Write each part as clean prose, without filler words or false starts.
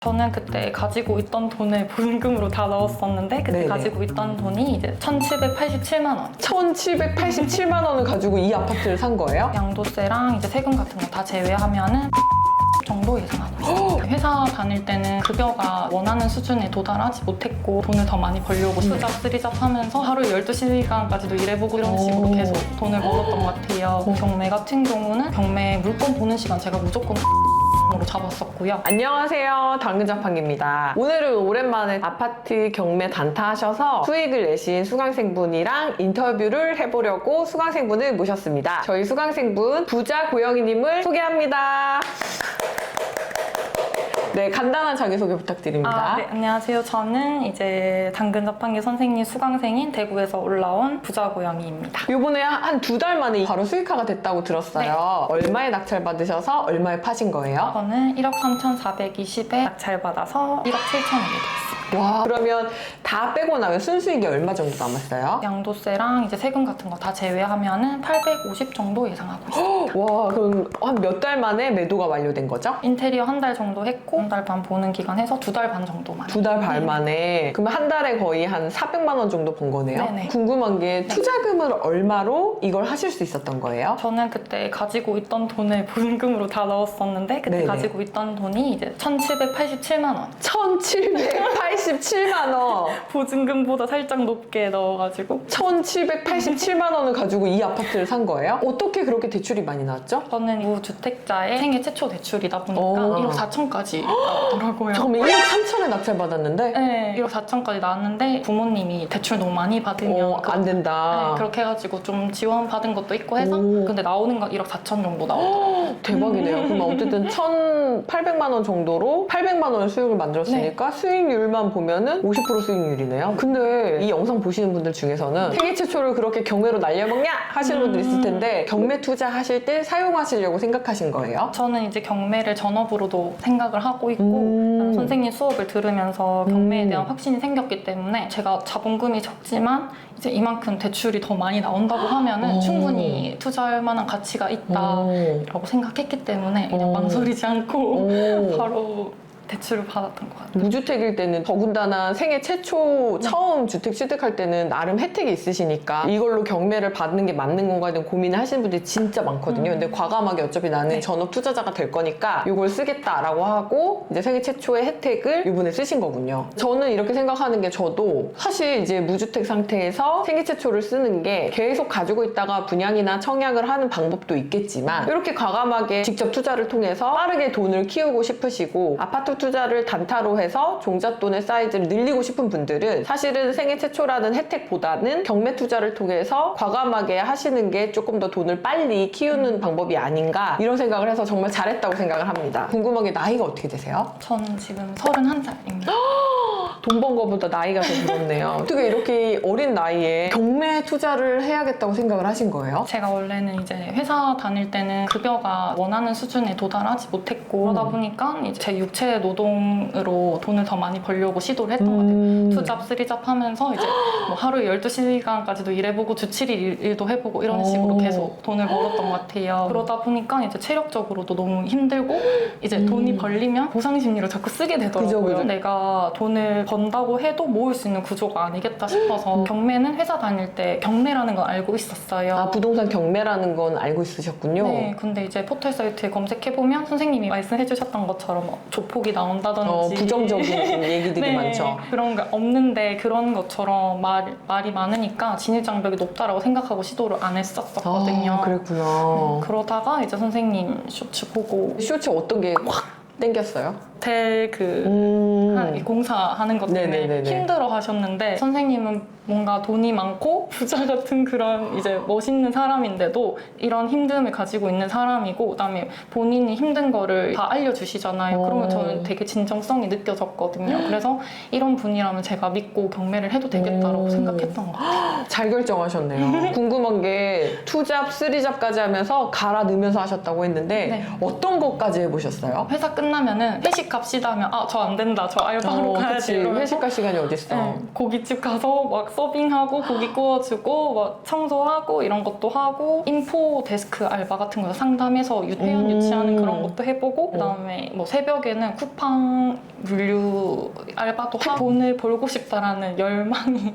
저는 그때 가지고 있던 돈을 보증금으로 다 넣었었는데 그때 네네. 가지고 있던 돈이 이제 1,787만 원. 1,787만 원을 가지고 이 아파트를 산 거예요? 양도세랑 이제 세금 같은 거 다 제외하면은 정도 예상하고 있어요. 회사 다닐 때는 급여가 원하는 수준에 도달하지 못했고 돈을 더 많이 벌려고 투잡, 쓰리잡 하면서 하루 12시간까지도 일해보고 이런 식으로 계속 돈을 벌었던 것 같아요. 경매 같은 경우는 경매 물건 보는 시간 제가 무조건 으로 잡았었고요. 안녕하세요, 당근자판기입니다. 오늘은 오랜만에 아파트 경매 단타 하셔서 수익을 내신 수강생분이랑 인터뷰를 해보려고 수강생분을 모셨습니다. 저희 수강생분 부자 고영희님을 소개합니다. 네, 간단한 자기소개 부탁드립니다. 네, 안녕하세요. 저는 이제 당근자판기 선생님 수강생인 대구에서 올라온 부자고영이입니다. 요번에 한 2달 만에 바로 수익화가 됐다고 들었어요. 얼마에 낙찰 받으셔서 얼마에 파신 거예요? 저는 1억 3,420에 낙찰받아서 1억 7천원이 됐습니다. 와, 그러면 다 빼고 나면 순수익이 얼마 정도 남았어요? 양도세랑 이제 세금 같은 거 다 제외하면은 850 정도 예상하고 있어요. 와, 그럼 한 몇 달 만에 매도가 완료된 거죠? 인테리어 한 달 정도 했고 한 달 반 보는 기간 해서 2달 반 정도만. 2달 반 만에. 그러면 한 달에 거의 한 400만 원 정도 번 거네요? 네네. 궁금한 게 투자금을 얼마로 이걸 하실 수 있었던 거예요? 저는 그때 가지고 있던 돈을 보증금으로 다 넣었었는데 그때 네네. 가지고 있던 돈이 이제 1,787만 원. 1,787만 원! 보증금보다 살짝 높게 넣어가지고 1,787만 원을 가지고 이 아파트를 산 거예요? 어떻게 그렇게 대출이 많이 나왔죠? 저는 무주택자의 생애 최초 대출이다 보니까 오. 1억 4천까지 나왔더라고요. 잠깐만, 1억 3천에 낙찰 받았는데? 네, 1억 4천까지 나왔는데 부모님이 대출 너무 많이 받으면 안 된다. 네, 그렇게 해가지고 좀 지원 받은 것도 있고 해서 오. 근데 나오는 건 1억 4천 정도 나오더라고요. 대박이네요. 그럼 어쨌든 1,800만 원 정도로 800만 원의 수익을 만들었으니까 수익률만 보면은 50% 수익률이네요. 근데 이 영상 보시는 분들 중에서는 세계 최초를 그렇게 경매로 날려먹냐 하시는 분들 있을 텐데 경매 투자하실 때 사용하시려고 생각하신 거예요? 저는 이제 경매를 전업으로도 생각을 하고 있고 선생님 수업을 들으면서 경매에 대한 확신이 생겼기 때문에 제가 자본금이 적지만 이제 이만큼 대출이 더 많이 나온다고 하면은 충분히 투자할 만한 가치가 있다라고 생각했기 때문에 그냥 망설이지 않고 바로 대출을 받았던 것 같아요. 무주택일 때는 더군다나 생애 최초 처음 주택 취득할 때는 나름 혜택이 있으시니까 이걸로 경매를 받는 게 맞는 건가에 대한 고민을 하시는 분들이 진짜 많거든요. 근데 과감하게 어차피 나는 전업 투자자가 될 거니까 이걸 쓰겠다라고 하고 이제 생애 최초의 혜택을 이번에 쓰신 거군요. 저는 이렇게 생각하는 게 저도 사실 이제 무주택 상태에서 생애 최초를 쓰는 게 계속 가지고 있다가 분양이나 청약을 하는 방법도 있겠지만 이렇게 과감하게 직접 투자를 통해서 빠르게 돈을 키우고 싶으시고 아파트 투자를 단타로 해서 종잣돈의 사이즈를 늘리고 싶은 분들은 사실은 생애 최초라는 혜택보다는 경매 투자를 통해서 과감하게 하시는 게 조금 더 돈을 빨리 키우는 방법이 아닌가 이런 생각을 해서 정말 잘했다고 생각을 합니다. 궁금한 게 나이가 어떻게 되세요? 저는 지금 31살입니다. 돈 번 거보다 나이가 더 부럽네요. 어떻게 이렇게 어린 나이에 경매 투자를 해야겠다고 생각을 하신 거예요? 제가 원래는 이제 회사 다닐 때는 급여가 원하는 수준에 도달하지 못했고 그러다 보니까 이제 제 육체 노동으로 돈을 더 많이 벌려고 시도를 했던 것 같아요. 투잡, 쓰리잡 하면서 이제 뭐 하루 12시간까지도 일해보고 주 7일 일도 해보고 이런 식으로 계속 돈을 벌었던 것 같아요. 그러다 보니까 이제 체력적으로도 너무 힘들고 이제 돈이 벌리면 보상심리로 자꾸 쓰게 되더라고요. 그죠. 내가 돈을 번다고 해도 모을 수 있는 구조가 아니겠다 싶어서 경매는 회사 다닐 때 경매라는 건 알고 있었어요. 아, 부동산 경매라는 건 알고 있으셨군요. 네, 근데 이제 포털 사이트에 검색해보면 선생님이 말씀해주셨던 것처럼 조폭이 나온다든지 부정적인 얘기들이 네, 많죠. 그런 게 없는데 그런 것처럼 말이 많으니까 진입장벽이 높다라고 생각하고 시도를 안 했었거든요. 아, 그랬구나. 그러다가 이제 선생님 쇼츠 보고 쇼츠 어떤 게 확 땡겼어요? 호텔 공사하는 것 때문에 네네네네. 힘들어 하셨는데 선생님은 뭔가 돈이 많고 부자 같은 그런 이제 멋있는 사람인데도 이런 힘듦을 가지고 있는 사람이고 그다음에 본인이 힘든 거를 다 알려주시잖아요. 그러면 저는 되게 진정성이 느껴졌거든요. 그래서 이런 분이라면 제가 믿고 경매를 해도 되겠다라고 생각했던 것 같아요. 잘 결정하셨네요. 궁금한 게 투잡, 쓰리잡까지 하면서 갈아 넣으면서 하셨다고 했는데 네. 어떤 것까지 해보셨어요? 회사 끝나면은 회식 갑시다 하면 저 안 된다. 저 알바하러 가야지. 그치. 이러면서 회식 갈 시간이 어딨어. 네, 고깃집 가서 막 서빙하고 고기 구워주고 막 청소하고 이런 것도 하고 인포 데스크 알바 같은 거 상담해서 회원 유치하는 그런 것도 해보고 그다음에 뭐 새벽에는 쿠팡 물류 알바도 하고 돈을 벌고 싶다라는 열망이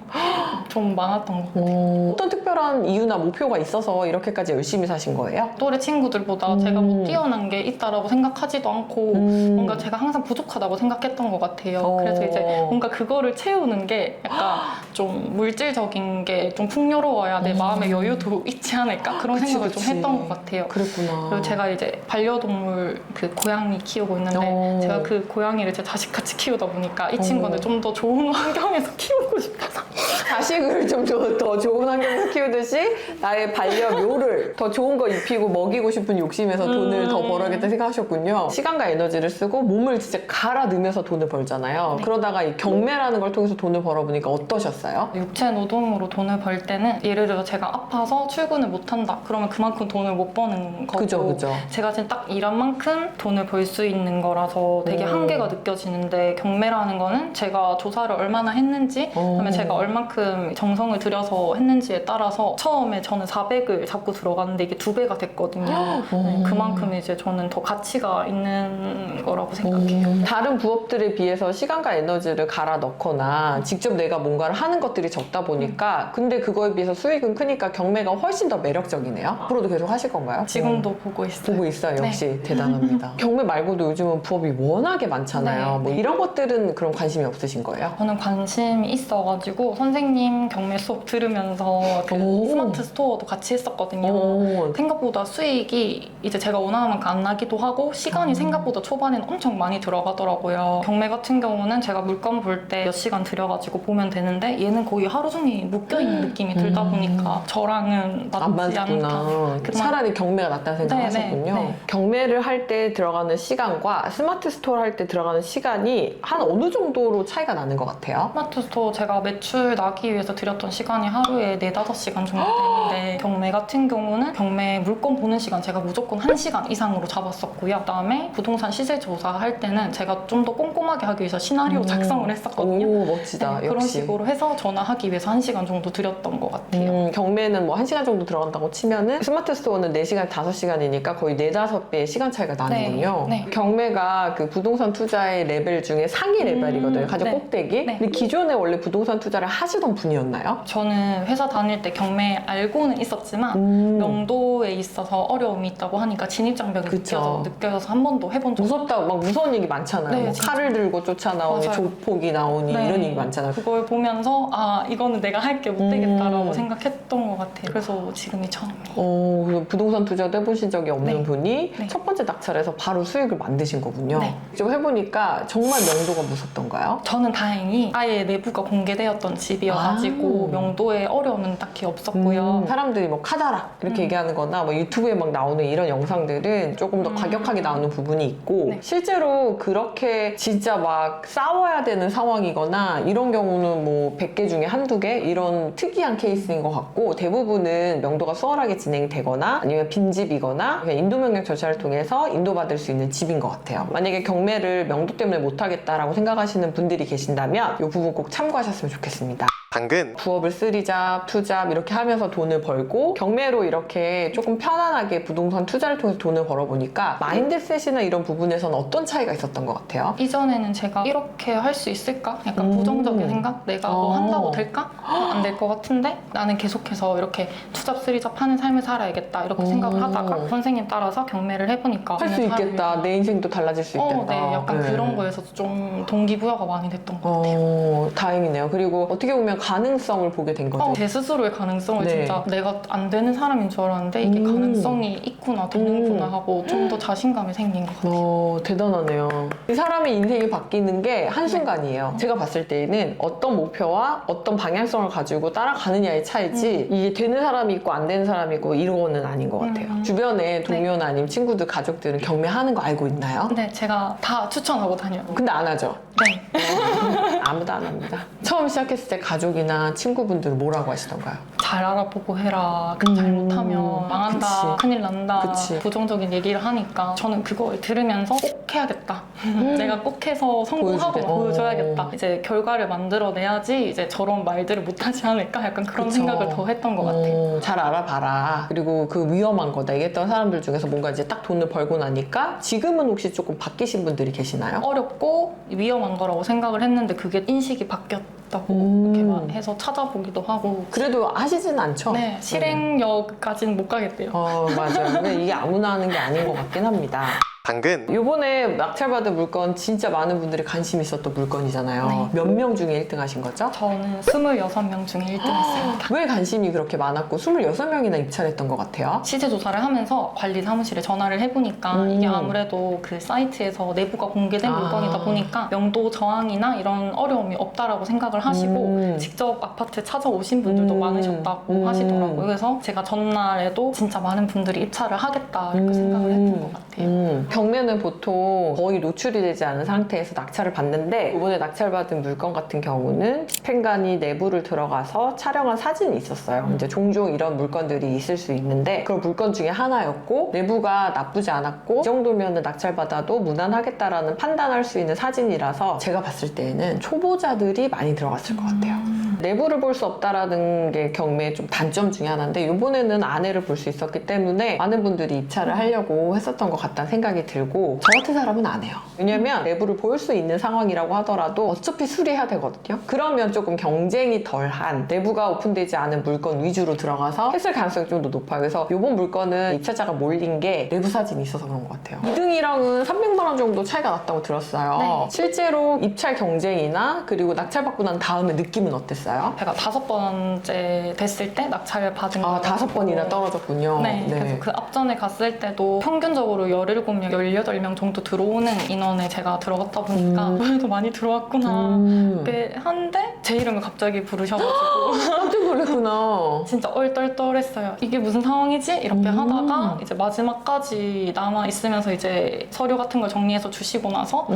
좀 많았던 것 같아요. 어떤 특별한 이유나 목표가 있어서 이렇게까지 열심히 사신 거예요? 또래 친구들보다 제가 뭐 뛰어난 게 있다라고 생각하지도 않고 뭔가 제가 항상 부족하다고 생각했던 것 같아요. 그래서 이제 뭔가 그거를 채우는 게 약간 좀 물질적인 게 좀 풍요로워야 내 마음의 여유도 있지 않을까 그런 생각을 좀 했던 것 같아요. 그랬구나. 그리고 제가 이제 반려동물 그 고양이 키우고 있는데 제가 그 고양이를 제 자식같이 키우다 보니까 이 친구는 좀 더 좋은 환경에서 키우고 싶어서 자식을 좀 더 좋은 환경에서 키우듯이 나의 반려묘를 더 좋은 거 입히고 먹이고 싶은 욕심에서 돈을 더 벌어야겠다 생각하셨군요. 시간과 에너지를 쓰고 몸을 진짜 갈아 넣으면서 돈을 벌잖아요. 네. 그러다가 이 경매라는 걸 통해서 돈을 벌어보니까 어떠셨어요? 육체 노동으로 돈을 벌 때는 예를 들어 제가 아파서 출근을 못 한다 그러면 그만큼 돈을 못 버는 거고 그죠. 제가 지금 딱 일한 만큼 돈을 벌 수 있는 거라서 되게 한계가 느껴지는데 경매라는 거는 제가 조사를 얼마나 했는지 그다음에 제가 얼만큼 정성을 들여서 했는지에 따라서 처음에 저는 400을 잡고 들어갔는데 이게 2배가 됐거든요. 네, 그만큼 이제 저는 더 가치가 있는 거라고 생각해요. 다른 부업들에 비해서 시간과 에너지를 갈아 넣거나 직접 내가 뭔가를 하는 것들이 적다 보니까 근데 그거에 비해서 수익은 크니까 경매가 훨씬 더 매력적이네요. 앞으로도 계속 하실 건가요? 지금도 보고 있어요. 보고 있어요. 네. 역시 대단합니다. 경매 말고도 요즘은 부업이 워낙에 많잖아요. 네. 뭐 이런 것들은 그런 관심이 없으신 거예요? 저는 관심이 있어가지고 선생님 경매 수업 들으면서 그 오. 스마트 스토어도 같이 했었거든요. 오. 생각보다 수익이 이제 제가 원하는 만큼 안 나기도 하고 시간이 생각보다 초반에는 엄청 많이 들어가더라고요. 경매 같은 경우는 제가 물건 볼 때 몇 시간 들여가지고 보면 되는데 얘는 거의 하루 종일 묶여있는 느낌이 들다 보니까 저랑은 안 맞지 않다. 맞구나. 그만- 차라리 경매가 낫다는 생각을 네, 네, 하셨군요. 네. 경매를 할 때 들어가는 시간과 스마트 스토어를 할 때 들어가는 시간이 한 어느 정도로 차이가 나는 것 같아요? 스마트 스토어 제가 매출 나기 위해서 들였던 시간이 하루에 4-5시간 정도 되는데 경매 같은 경우는 경매 물건 보는 시간 제가 무조건 1시간 이상으로 잡았었고요. 그다음에 부동산 시세 조사할 때는 제가 좀 더 꼼꼼하게 하기 위해서 시나리오 작성을 했었거든요. 오, 멋지다. 네, 그런 역시. 식으로 해서 전화하기 위해서 1시간 정도 들였던 것 같아요. 경매는 뭐 1시간 정도 들어간다고 치면은 스마트 스토어는 4시간, 5시간이니까 거의 4-5배의 시간 차이가 나는군요. 네. 경매가 그 부동산 투자의 레벨 중에 상위 레벨이거든요. 가장 네. 꼭대기. 네. 근데 기존에 원래 부동산 투자를 하시던 분이었나요? 저는 회사 다닐 때 경매 알고는 있었지만 명도에 있어서 어려움이 있다고 하니까 진입장벽이 그쵸. 느껴져서 한 번도 해본 적 무섭다, 막 무서운 얘기 많잖아요. 네, 뭐 진짜. 칼을 들고 쫓아 나오니, 맞아요. 조폭이 나오니 네. 이런 얘기 많잖아요. 그걸 보면서 이거는 내가 할 게 못 되겠다라고 생각했던 것 같아요. 그래서 지금이 처음이에요. 그래서 부동산 투자도 해보신 적이 없는 네. 분이 네. 첫 번째 낙찰에서 바로 수익을 만드신 거군요. 네. 좀 해보니까 정말 명도가 무섭던가요? 저는 다행히 아예 내부가 공개되었던 집이어가지고 명도에 어려움은 딱히 없었고요. 사람들이 뭐 카다락 이렇게 얘기하는 거나 뭐 유튜브에 막 나오는 이런 영상들은 조금 더 과격하게 나오는 부분이 있고 네. 실제로 그렇게 진짜 막 싸워야 되는 상황이거나 이런 경우는 뭐 100개 중에 한두 개 이런 특이한 케이스인 것 같고 대부분은 명도가 수월하게 진행이 되거나 아니면 빈집이거나 그냥 인도명령 절차를 통해서 인도받을 수 있는 집인 것 같아요. 만약에 경매를 명도 때문에 못하겠다라고 생각하시는 분들이 계신다면 이 부분 꼭 참고하셨으면 좋겠습니다. 당근 부업을 3잡, 2잡 이렇게 하면서 돈을 벌고 경매로 이렇게 조금 편안하게 부동산 투자를 통해서 돈을 벌어보니까 마인드셋이나 이런 부분에서는 어떤 차이가 있었던 것 같아요? 이전에는 제가 이렇게 할 수 있을까? 약간 부정적인 생각? 내가 뭐 한다고 될까? 안 될 것 같은데? 나는 계속해서 이렇게 투잡, 3잡 하는 삶을 살아야겠다 이렇게 생각을 하다가 선생님 따라서 경매를 해보니까 할 수 있겠다. 내 인생도 달라질 수 있겠다. 네, 약간 네. 그런 거에서 좀 동기부여가 많이 됐던 것 같아요. 다행이네요. 그리고 어떻게 보면 가능성을 보게 된 거죠. 제 스스로의 가능성을 네. 진짜 내가 안 되는 사람인 줄 알았는데 이게 가능성이 있구나, 되는구나 하고 좀 더 자신감이 생긴 것 같아요. 대단하네요. 이 사람의 인생이 바뀌는 게 한순간이에요. 제가 봤을 때에는 어떤 목표와 어떤 방향성을 가지고 따라가느냐의 차이지 이게 되는 사람이 있고 안 되는 사람이 있고 이거는 아닌 것 같아요. 주변에 동료나 아니면 친구들, 가족들은 경매하는 거 알고 있나요? 근데 제가 다 추천하고 다녀요. 근데 안 하죠. 네. 아무도 안 합니다. 처음 시작했을 때 가족이 가족이나 친구분들은 뭐라고 하시던가요? 잘 알아보고 해라. 잘못하면 망한다. 그치. 큰일 난다. 그치. 부정적인 얘기를 하니까 저는 그걸 들으면서 꼭 해야겠다. 내가 꼭 해서 성공하고 보여주겠다. 보여줘야겠다. 이제 결과를 만들어내야지 이제 저런 말들을 못하지 않을까? 약간 그런 그쵸. 생각을 더 했던 것 같아요. 잘 알아봐라. 그리고 그 위험한 거다 얘기했던 사람들 중에서 뭔가 이제 딱 돈을 벌고 나니까 지금은 혹시 조금 바뀌신 분들이 계시나요? 어렵고 위험한 거라고 생각을 했는데 그게 인식이 바뀌었다고 이렇게 막 해서 찾아보기도 하고 그래도 하시진 않죠? 네, 실행력까지는 못 가겠대요. 맞아요. 근데 이게 아무나 하는 게 아닌 것 같긴 합니다. 당근 요번에 낙찰받은 물건 진짜 많은 분들이 관심 있었던 물건이잖아요. 네. 몇 명 중에 1등 하신 거죠? 저는 26명 중에 1등 했습니다. 왜 관심이 그렇게 많았고 26명이나 입찰했던 것 같아요? 시세 조사를 하면서 관리 사무실에 전화를 해보니까 이게 아무래도 그 사이트에서 내부가 공개된 물건이다 보니까 명도 저항이나 이런 어려움이 없다라고 생각을 하시고 직접 아파트에 찾아오신 분들도 많으셨다고 하시더라고요. 그래서 제가 전날에도 진짜 많은 분들이 입찰을 하겠다 이렇게 생각을 했던 것 같아요. 경매는 보통 거의 노출이 되지 않은 상태에서 낙찰을 받는데 이번에 낙찰받은 물건 같은 경우는 집행관이 내부를 들어가서 촬영한 사진이 있었어요. 이제 종종 이런 물건들이 있을 수 있는데 그런 물건 중에 하나였고 내부가 나쁘지 않았고 이 정도면 낙찰받아도 무난하겠다라는 판단할 수 있는 사진이라서 제가 봤을 때에는 초보자들이 많이 들어갔을 것 같아요. 내부를 볼 수 없다라는 게 경매의 좀 단점 중에 하나인데 이번에는 안에를 볼 수 있었기 때문에 많은 분들이 입찰을 하려고 했었던 것 같다는 생각이 들고 저 같은 사람은 안 해요. 왜냐면 내부를 볼 수 있는 상황이라고 하더라도 어차피 수리해야 되거든요. 그러면 조금 경쟁이 덜한 내부가 오픈되지 않은 물건 위주로 들어가서 했을 가능성이 좀 더 높아요. 그래서 이번 물건은 입찰자가 몰린 게 내부 사진이 있어서 그런 것 같아요. 2등이랑은 300만 원 정도 차이가 났다고 들었어요. 네. 실제로 입찰 경쟁이나 그리고 낙찰받고 난 다음에 느낌은 어땠어요? 제가 5번째 됐을 때 낙찰을 받은 거예요. 5번이나 떨어졌군요. 네, 그래서 그 앞전에 갔을 때도 평균적으로 17명, 18명 정도 들어오는 인원에 제가 들어갔다 보니까 그래도 많이 들어왔구나 이렇게 한데 제 이름을 갑자기 부르셔가지고 깜짝 놀랐구나. 진짜 얼떨떨했어요. 이게 무슨 상황이지? 이렇게 하다가 이제 마지막까지 남아있으면서 이제 서류 같은 걸 정리해서 주시고 나서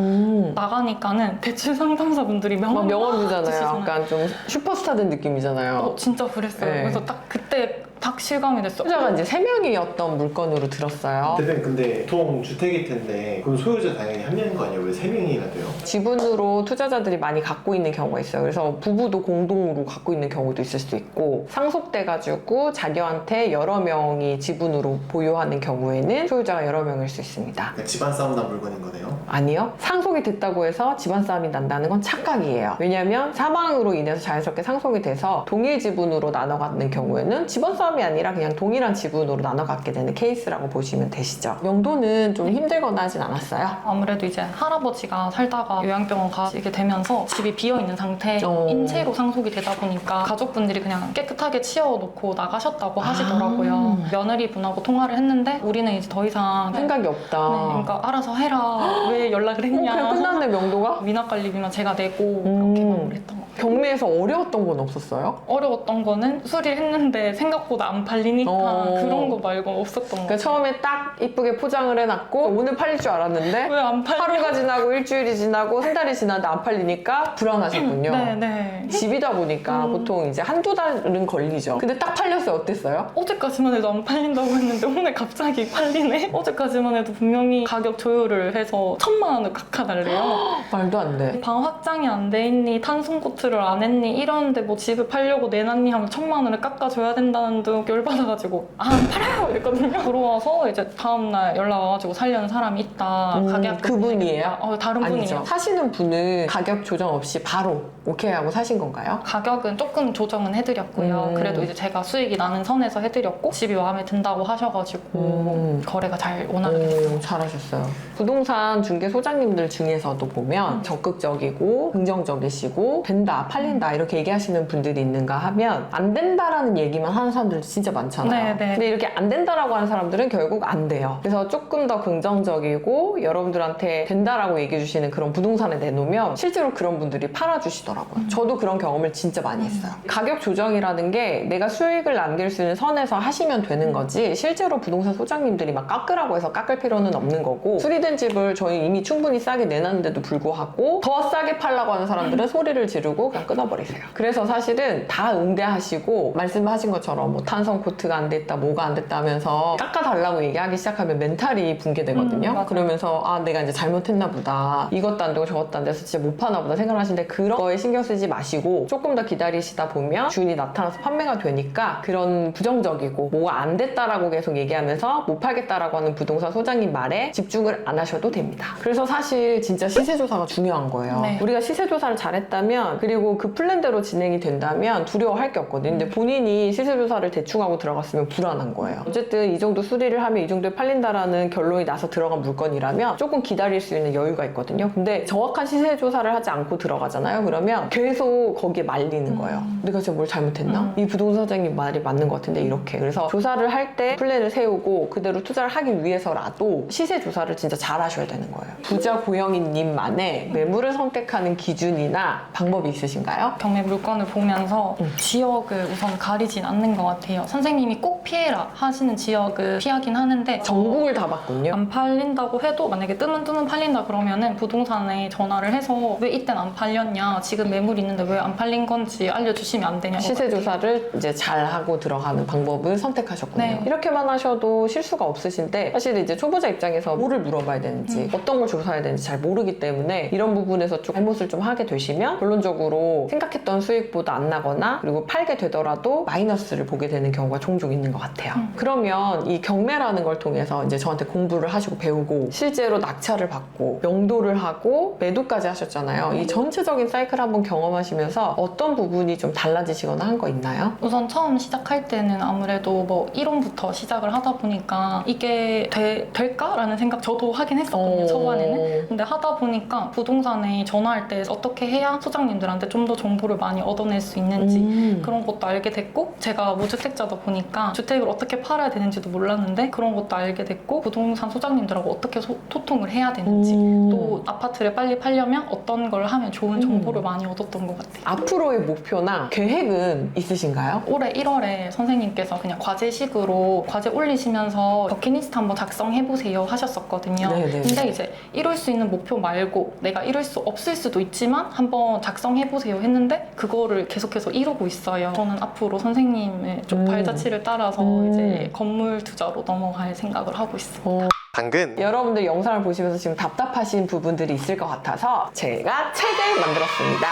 나가니까는 대출 상담사분들이 막 명언이잖아요. 주시잖아요. 약간 좀 슈퍼스타 된 느낌이잖아요. 진짜 그랬어요. 네. 그래서 딱 그때 딱 실감이 됐어요. 소유자가 이제 3명이었던 물건으로 들었어요. 대표님 근데 보통 주택일 텐데 그럼 소유자 당연히 한 명인 거 아니에요? 왜 3명이나 돼요? 지분으로 투자자들이 많이 갖고 있는 경우가 있어요. 그래서 부부도 공동으로 갖고 있는 경우도 있을 수도 있고 상속돼가지고 자녀한테 여러 명이 지분으로 보유하는 경우에는 소유자가 여러 명일 수 있습니다. 그러니까 집안 싸움 난 물건인 거네요? 아니요. 상속이 됐다고 해서 집안 싸움이 난다는 건 착각이에요. 왜냐하면 사망으로 인해서 자연스럽게 상속이 돼서 동일 지분으로 나눠 갖는 경우에는 집안 싸움이 아니라 그냥 동일한 지분으로 나눠 갖게 되는 케이스라고 보시면 되시죠. 명도는 좀 힘들거나 하진 않았어요? 아무래도 이제 할아버지가 살다가 요양병원 가시게 되면서 집이 비어있는 상태인 채로 상속이 되다 보니까 가족분들이 그냥 깨끗하게 치워놓고 나가셨다고 하시더라고요. 며느리분하고 통화를 했는데 우리는 이제 더 이상 생각이 없다. 그러니까 알아서 해라. 왜 연락을 했냐. 그냥 끝났네, 명도가? 미납관리비만 제가 내고 그렇게 마무리했던 것 같아요. 경매에서 어려웠던 건 없었어요? 어려웠던 거는 수리를 했는데 생각보다 안 팔리니까 그런 거 말고 없었던 거 그러니까 처음에 딱 이쁘게 포장을 해놨고 오늘 팔릴 줄 알았는데 왜 안 팔려? 하루가 지나고 일주일이 지나고 한 달이 지났는데 안 팔리니까 불안하셨군요. 네네. 집이다 보니까 보통 이제 한두 달은 걸리죠. 근데 딱 팔렸어요. 어땠어요? 어제까지만 해도 안 팔린다고 했는데 오늘 갑자기 팔리네? 어제까지만 해도 분명히 가격 조율을 해서 1,000만 원을 깎아달래요. 말도 안 돼. 방 확장이 안 돼 있니? 탄성 코트를 안 했니? 이러는데 뭐 집을 팔려고 내놨니? 하면 1,000만 원을 깎아줘야 된다는 둥 열받아가지고 안 팔아요! 이랬거든요. 들어와서 이제 다음날 연락 와가지고 살려는 사람이 있다. 가격 그분이에요? 다른 아니죠. 분이에요. 사시는 분은 가격 조정 없이 바로 오케이 하고 사신 건가요? 가격은 조금 조정은 해드렸고요. 그래도 이제 제가 수익이 나는 선에서 해드렸고 집이 마음에 든다고 하셔가지고 거래가 잘 원활하게 됐어요. 잘하셨어요. 부동산 중개 소장님들 중에서도 보면 적극적이고 긍정적이시고 된다, 팔린다 이렇게 얘기하시는 분들이 있는가 하면 안 된다라는 얘기만 하는 사람들 진짜 많잖아요. 네네. 근데 이렇게 안 된다라고 하는 사람들은 결국 안 돼요. 그래서 조금 더 긍정적이고 여러분들한테 된다라고 얘기해 주시는 그런 부동산에 내놓으면 실제로 그런 분들이 팔아주시더라고요. 저도 그런 경험을 진짜 많이 했어요. 가격 조정이라는 게 내가 수익을 남길 수 있는 선에서 하시면 되는 거지 실제로 부동산 소장님들이 막 깎으라고 해서 깎을 필요는 없는 거고 수리된 집을 저희 이미 충분히 싸게 내놨는데도 불구하고 더 싸게 팔라고 하는 사람들은 소리를 지르고 하시고 그냥 끊어버리세요. 그래서 사실은 다 응대하시고 말씀하신 것처럼 뭐 탄성 코트가 안 됐다, 뭐가 안 됐다 하면서 깎아달라고 얘기하기 시작하면 멘탈이 붕괴되거든요. 맞아요. 그러면서 아 내가 이제 잘못했나 보다, 이것도 안 되고 저것도 안 돼서 진짜 못 파나 보다 생각을 하시는데 그런 거에 신경 쓰지 마시고 조금 더 기다리시다 보면 주인이 나타나서 판매가 되니까 그런 부정적이고 뭐가 안 됐다라고 계속 얘기하면서 못 팔겠다라고 하는 부동산 소장님 말에 집중을 안 하셔도 됩니다. 그래서 사실 진짜 시세조사가 중요한 거예요. 네. 우리가 시세조사를 잘했다면 그리고 그 플랜대로 진행이 된다면 두려워할 게 없거든요. 근데 본인이 시세조사를 대충 하고 들어갔으면 불안한 거예요. 어쨌든 이 정도 수리를 하면 이 정도에 팔린다라는 결론이 나서 들어간 물건이라면 조금 기다릴 수 있는 여유가 있거든요. 근데 정확한 시세조사를 하지 않고 들어가잖아요. 그러면 계속 거기에 말리는 거예요. 내가 지금 뭘 잘못했나? 이 부동산 사장님 말이 맞는 것 같은데 이렇게. 그래서 조사를 할 때 플랜을 세우고 그대로 투자를 하기 위해서라도 시세조사를 진짜 잘 하셔야 되는 거예요. 부자 고영희님만의 매물을 선택하는 기준이나 방법이 있으신가요? 경매 물건을 보면서 지역을 우선 가리진 않는 것 같아요. 선생님이 꼭 피해라 하시는 지역을 피하긴 하는데 전국을 다 봤군요. 안 팔린다고 해도 만약에 뜨문뜨문 팔린다 그러면은 부동산에 전화를 해서 왜 이땐 안 팔렸냐, 지금 매물 있는데 왜 안 팔린 건지 알려주시면 안 되냐고. 시세조사를 이제 잘 하고 들어가는 방법을 선택하셨군요. 네. 이렇게만 하셔도 실수가 없으신데 사실 이제 초보자 입장에서 뭐를 물어봐야 되는지 어떤 걸 조사해야 되는지 잘 모르기 때문에 이런 부분에서 좀 잘못을 좀 하게 되시면 결론적으로 생각했던 수익보다 안 나거나 그리고 팔게 되더라도 마이너스를 보게 되는 경우가 종종 있는 것 같아요. 그러면 이 경매라는 걸 통해서 이제 저한테 공부를 하시고 배우고 실제로 낙찰을 받고 명도를 하고 매도까지 하셨잖아요. 이 전체적인 사이클 한번 경험하시면서 어떤 부분이 좀 달라지시거나 한 거 있나요? 우선 처음 시작할 때는 아무래도 뭐 이론부터 시작을 하다 보니까 이게 될까라는 생각 저도 하긴 했었거든요. 초반에는. 근데 하다 보니까 부동산에 전화할 때 어떻게 해야 소장님들한테 좀 더 정보를 많이 얻어낼 수 있는지 그런 것도 알게 됐고, 제가 무주택자다 보니까 주택을 어떻게 팔아야 되는지도 몰랐는데 그런 것도 알게 됐고, 부동산 소장님들하고 어떻게 소통을 해야 되는지 또 아파트를 빨리 팔려면 어떤 걸 하면 좋은 정보를 많이 얻었던 것 같아요. 앞으로의 목표나 계획은 있으신가요? 올해 1월에 선생님께서 그냥 과제식으로 과제 올리시면서 버킷리스트 한번 작성해보세요 하셨었거든요. 네네. 근데 이제 이룰 수 있는 목표 말고 내가 이룰 수 없을 수도 있지만 한번 작성해보세요 했는데 그거를 계속해서 이루고 있어요. 저는 앞으로 선생님의 좀 발자취를 따라서 이제 건물 투자로 넘어갈 생각을 하고 있습니다. 당근 여러분들 영상을 보시면서 지금 답답하신 부분들이 있을 것 같아서 제가 책을 만들었습니다.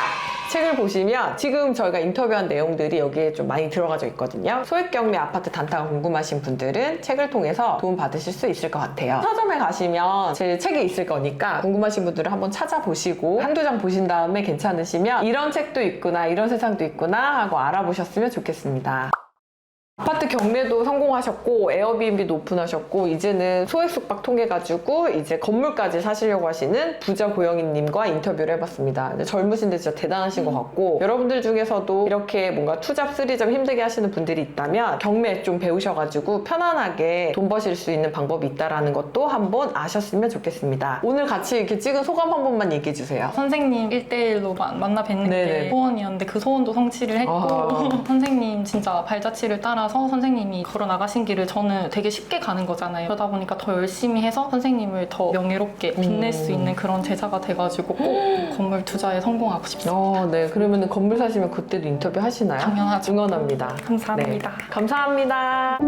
책을 보시면 지금 저희가 인터뷰한 내용들이 여기에 좀 많이 들어가져 있거든요. 소액경매 아파트 단타가 궁금하신 분들은 책을 통해서 도움 받으실 수 있을 것 같아요. 서점에 가시면 제 책이 있을 거니까 궁금하신 분들은 한번 찾아보시고 한두 장 보신 다음에 괜찮으시면 이런 책도 있구나, 이런 세상도 있구나 하고 알아보셨으면 좋겠습니다. 아파트 경매도 성공하셨고 에어비앤비도 오픈하셨고 이제는 소액 숙박 통해가지고 이제 건물까지 사시려고 하시는 부자 고영희님과 인터뷰를 해봤습니다. 근데 젊으신데 진짜 대단하신 것 같고, 여러분들 중에서도 이렇게 뭔가 투잡 쓰리잡 힘들게 하시는 분들이 있다면 경매 좀 배우셔가지고 편안하게 돈 버실 수 있는 방법이 있다는 것도 한번 아셨으면 좋겠습니다. 오늘 같이 이렇게 찍은 소감 한 번만 얘기해주세요. 선생님 1대1로 만나 뵙는 네네. 게 소원이었는데 그 소원도 성취를 했고 아. 선생님 진짜 발자취를 따라서 선생님이 걸어 나가신 길을 저는 되게 쉽게 가는 거잖아요. 그러다 보니까 더 열심히 해서 선생님을 더 명예롭게 빛낼 수 있는 그런 제자가 돼가지고 꼭 건물 투자에 성공하고 싶습니다. 네. 그러면 건물 사시면 그때도 인터뷰 하시나요? 당연하죠. 응원합니다. 감사합니다. 네. 감사합니다.